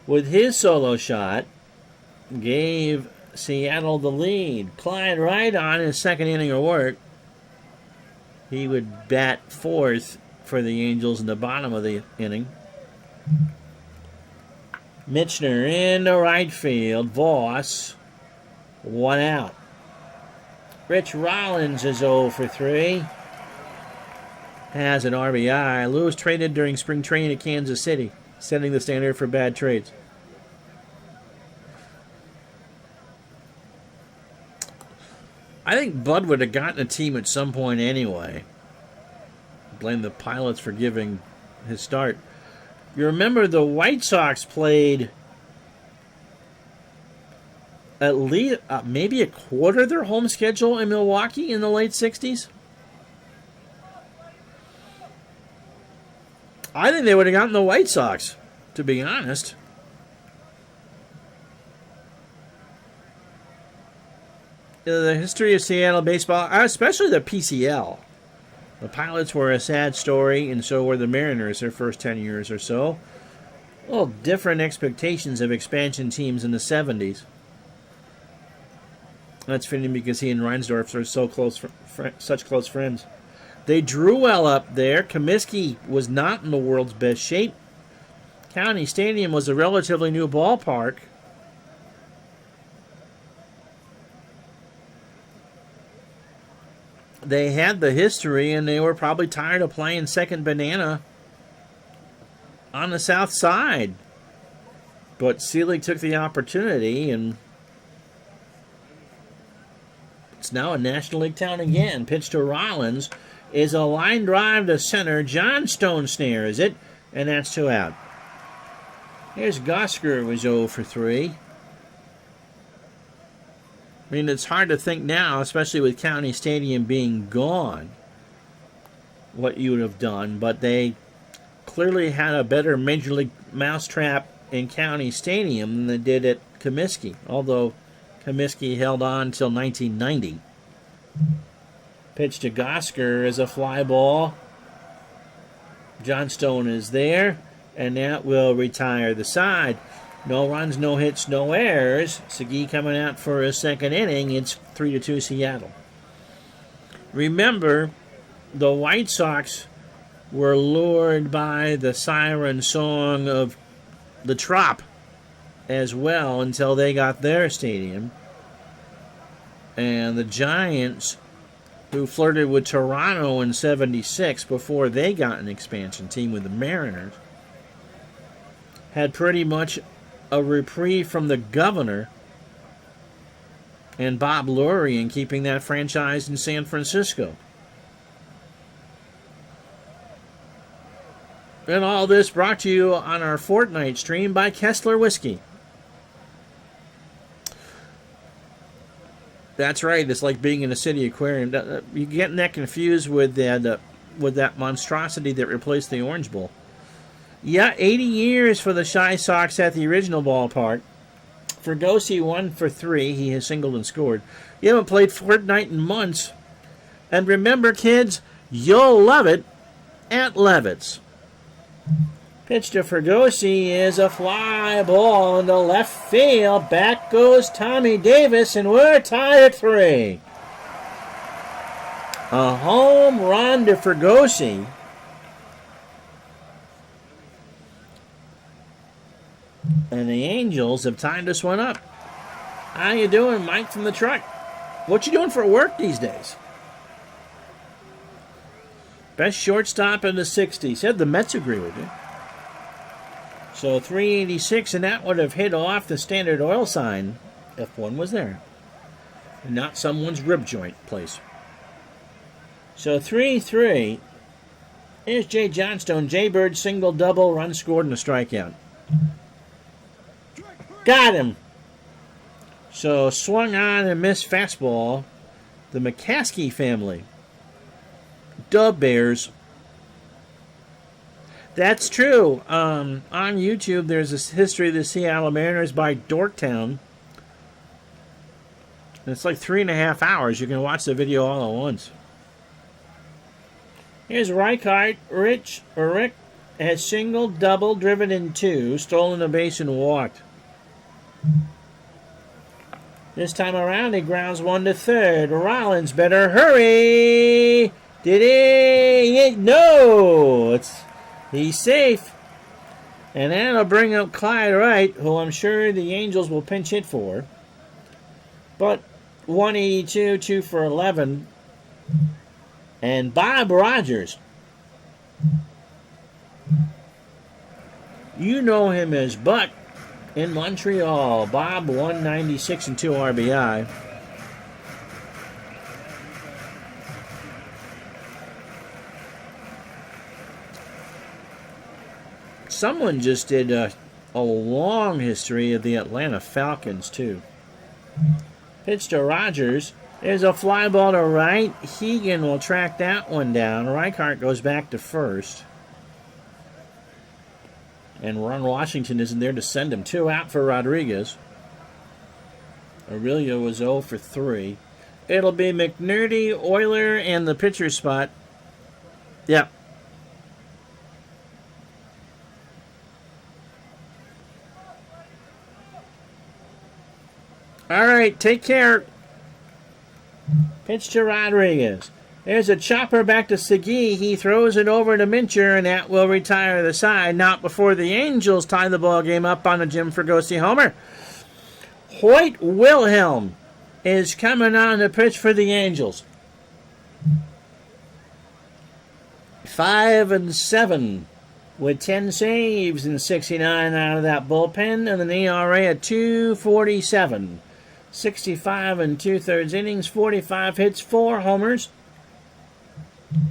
with his solo shot, gave Seattle the lead. Clyde Wright on his second inning of work. He would bat 4th for the Angels in the bottom of the inning. Minchner into right field. Voss, 1 out. Rich Rollins is 0 for 3. Has an RBI. Lewis traded during spring training to Kansas City, setting the standard for bad trades. I think Bud would have gotten a team at some point anyway. Blame the Pilots for giving his start. You remember the White Sox played at least maybe a quarter of their home schedule in Milwaukee in the late 60s? I think they would have gotten the White Sox, to be honest. The history of Seattle baseball, especially the PCL. The Pilots were a sad story, and so were the Mariners their first 10 years or so. A little different expectations of expansion teams in the 70s. That's fitting because he and Reinsdorf are so close, such close friends. They drew well up there. Comiskey was not in the world's best shape. County Stadium was a relatively new ballpark. They had the history, and they were probably tired of playing second banana on the south side. But Selig took the opportunity, and it's now a National League town again. Pitch to Rollins is a line drive to center. Johnstone snares it, and that's 2 out. Here's Gosker, was 0 for 3. I mean, it's hard to think now, especially with County Stadium being gone, what you would have done. But they clearly had a better Major League mousetrap in County Stadium than they did at Comiskey, although Comiskey held on until 1990. Pitch to Gosker is a fly ball. Johnstone is there, and that will retire the side. No runs, no hits, no errors. Segui coming out for a second inning. It's 3-2 Seattle. Remember, the White Sox were lured by the siren song of the Trop as well until they got their stadium. And the Giants, who flirted with Toronto in '76 before they got an expansion team with the Mariners, had pretty much a reprieve from the governor and Bob Lurie in keeping that franchise in San Francisco. And all this brought to you on our fortnight stream by Kessler Whiskey. That's right, it's like being in a city aquarium. You're getting that confused with that monstrosity that replaced the Orange Bowl. Yeah, 80 years for the Chi Sox at the original ballpark. Fergosi 1 for 3. He has singled and scored. You haven't played Fortnite in months. And remember, kids, you'll love it at Levitt's. Pitch to Fergosi is a fly ball into left field. Back goes Tommy Davis, and we're tied at 3. A home run to Fergosi. And the Angels have tied this one up. How you doing, Mike from the truck? What you doing for work these days? Best shortstop in the 60s. Said the Mets agree with you. So 386, and that would have hit off the Standard Oil sign if one was there. Not someone's rib joint place. So 3-3. Here's Jay Johnstone. Jay Bird, single, double, run scored, and a strikeout. Got him. So swung on and missed fastball. The McCaskey family. Dub Bears. That's true. On YouTube, there's a history of the Seattle Mariners by Dorktown. And it's like 3.5 hours. You can watch the video all at once. Here's Reichart. Rick has singled, double, driven in 2, stolen a base and walked. This time around, he grounds 1 to third. Rollins better hurry. Did he? No. He's safe. And that'll bring up Clyde Wright, who I'm sure the Angels will pinch hit for. But 182, 2 for 11. And Bob Rogers. You know him as Buck in Montreal. Bob, 196 and 2 RBI. Someone just did a long history of the Atlanta Falcons, too. Pitch to Rogers. There's a fly ball to right. Hegan will track that one down. Reichart goes back to first. And Ron Washington isn't there to send him. 2 out for Rodriguez. Aurelio was 0 for 3. It'll be McNerney, Euler, and the pitcher spot. Yep. All right, take care. Pitch to Rodriguez. There's a chopper back to Segui. He throws it over to Mincher, and that will retire the side. Not before the Angels tie the ball game up on a Jim Fergosi homer. Hoyt Wilhelm is coming on the pitch for the Angels. 5-7 with 10 saves and 69 out of that bullpen, and an ERA at 2.47. 65 and 2/3 innings, 45 hits, 4 homers.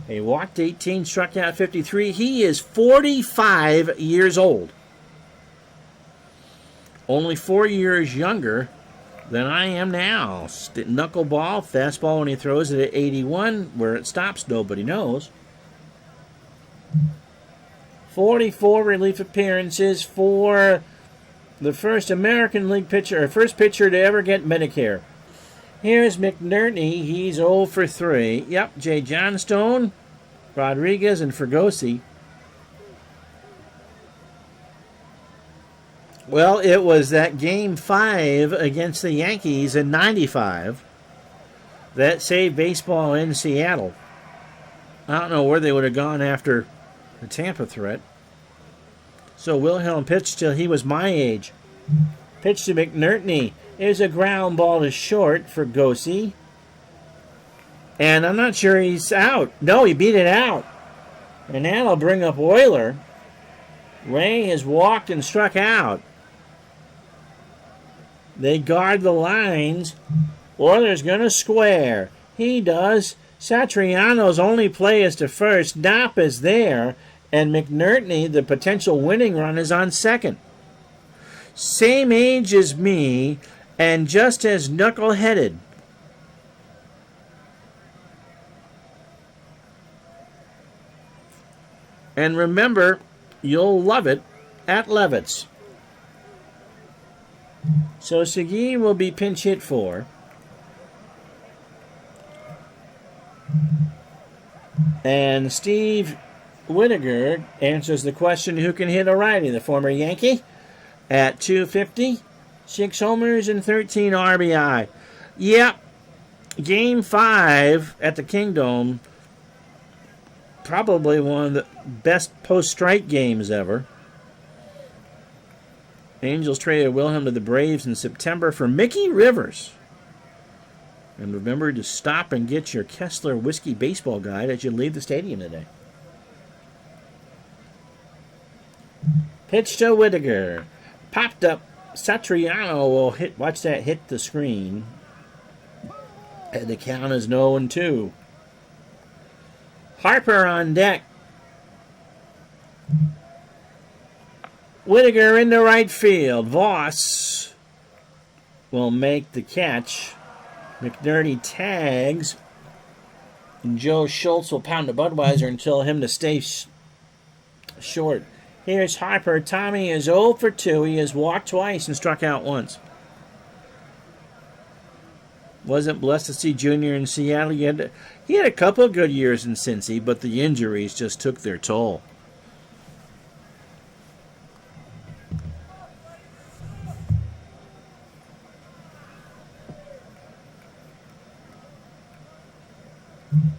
He walked 18, struck out 53. He is 45 years old. only 4 years younger than I am now. Knuckleball, fastball when he throws it at 81. Where it stops, nobody knows. 44 relief appearances for the first American League pitcher, or first pitcher to ever get Medicare. Here's McNerney. He's 0 for 3. Yep, Jay Johnstone, Rodriguez, and Fregosi. Well, it was that Game 5 against the Yankees in '95 that saved baseball in Seattle. I don't know where they would have gone after the Tampa threat. So Wilhelm pitched till he was my age. Pitch to McNerney. There's a ground ball to short for Gossi. And I'm not sure he's out. No, he beat it out. And that'll bring up Euler. Ray has walked and struck out. They guard the lines. Euler's going to square. He does. Satriano's only play is to first. Knopp is there. And McNerney, the potential winning run, is on second. Same age as me, and just as knuckle-headed. And remember, you'll love it at Levitt's. So Segui will be pinch hit for. And Steve Whittaker answers the question, who can hit a righty? The former Yankee at 250, 6 homers and 13 RBI. Yep, Game 5 at the Kingdome, probably one of the best post-strike games ever. Angels traded Wilhelm to the Braves in September for Mickey Rivers. And remember to stop and get your Kessler Whiskey Baseball Guide as you leave the stadium today. Pitch to Whittaker. Popped up. Satriano will hit. Watch that hit the screen. And the count is 0-2. Harper on deck. Whittaker into right field. Voss will make the catch. McNerney tags. And Joe Schultz will pound the Budweiser and tell him to stay short. Here's Harper. Tommy is 0 for 2. He has walked twice and struck out once. Wasn't blessed to see Junior in Seattle. He had a couple of good years in Cincy, but the injuries just took their toll.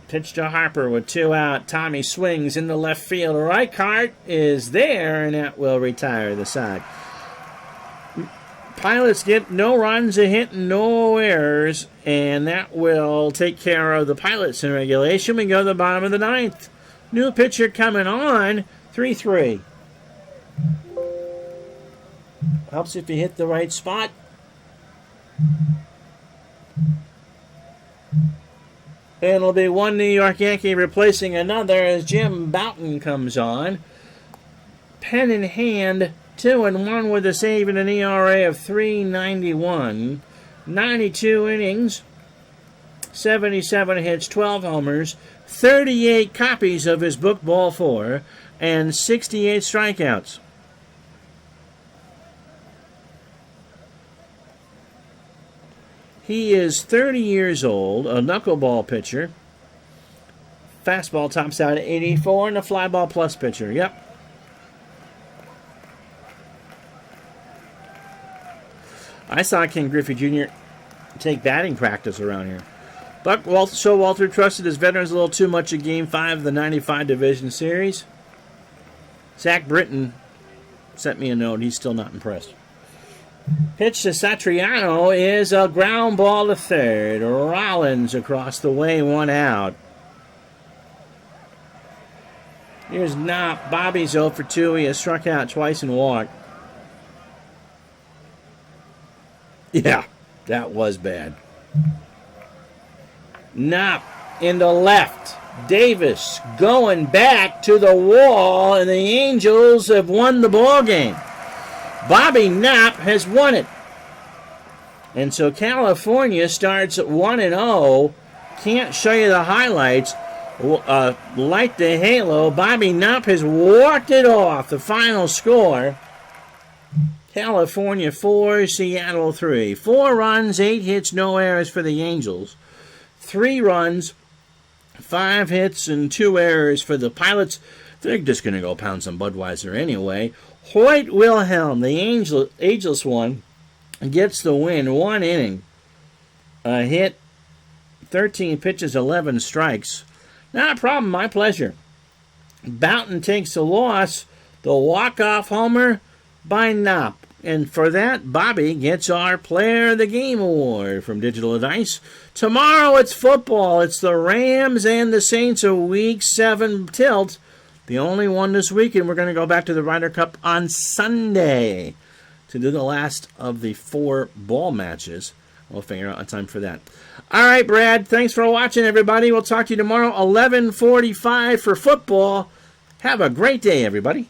Pitch to Harper with 2 out. Tommy swings into left field. Reichart is there, and that will retire the side. Pilots get no runs, a hit, and no errors, and that will take care of the Pilots in regulation. We go to the bottom of the 9th. New pitcher coming on, 3-3. Helps if you hit the right spot. And it'll be one New York Yankee replacing another as Jim Bouton comes on. Pen in hand, 2-1 with a save and an ERA of 3.91. 92 innings, 77 hits, 12 homers, 38 copies of his book Ball 4, and 68 strikeouts. He is 30 years old, a knuckleball pitcher. Fastball tops out at 84, and a flyball plus pitcher. Yep. I saw Ken Griffey Jr. take batting practice around here. Buck Showalter trusted his veterans a little too much in Game 5 of the 95 Division Series. Zach Britton sent me a note. He's still not impressed. Pitch to Satriano is a ground ball to third. Rollins across the way, 1 out. Here's Knopp. Bobby's 0 for 2. He has struck out twice and walked. Yeah, that was bad. Knopp into left. Davis going back to the wall, and the Angels have won the ball game. Bobby Knapp has won it. And so California starts at 1-0. Can't show you the highlights. Light the halo. Bobby Knapp has walked it off. The final score, California 4, Seattle 3. 4 runs, 8 hits, no errors for the Angels. 3 runs, 5 hits, and 2 errors for the Pilots. They're just going to go pound some Budweiser anyway. Hoyt Wilhelm, the ageless one, gets the win. 1 inning. A hit, 13 pitches, 11 strikes. Not a problem, my pleasure. Boughton takes the loss. The walk-off homer by Knapp. And for that, Bobby gets our Player of the Game award from Digital Dice. Tomorrow it's football. It's the Rams and the Saints, a Week 7 tilt. The only one this weekend. We're going to go back to the Ryder Cup on Sunday to do the last of the 4 ball matches. We'll figure out a time for that. All right, Brad, thanks for watching, everybody. We'll talk to you tomorrow, 11:45 for football. Have a great day, everybody.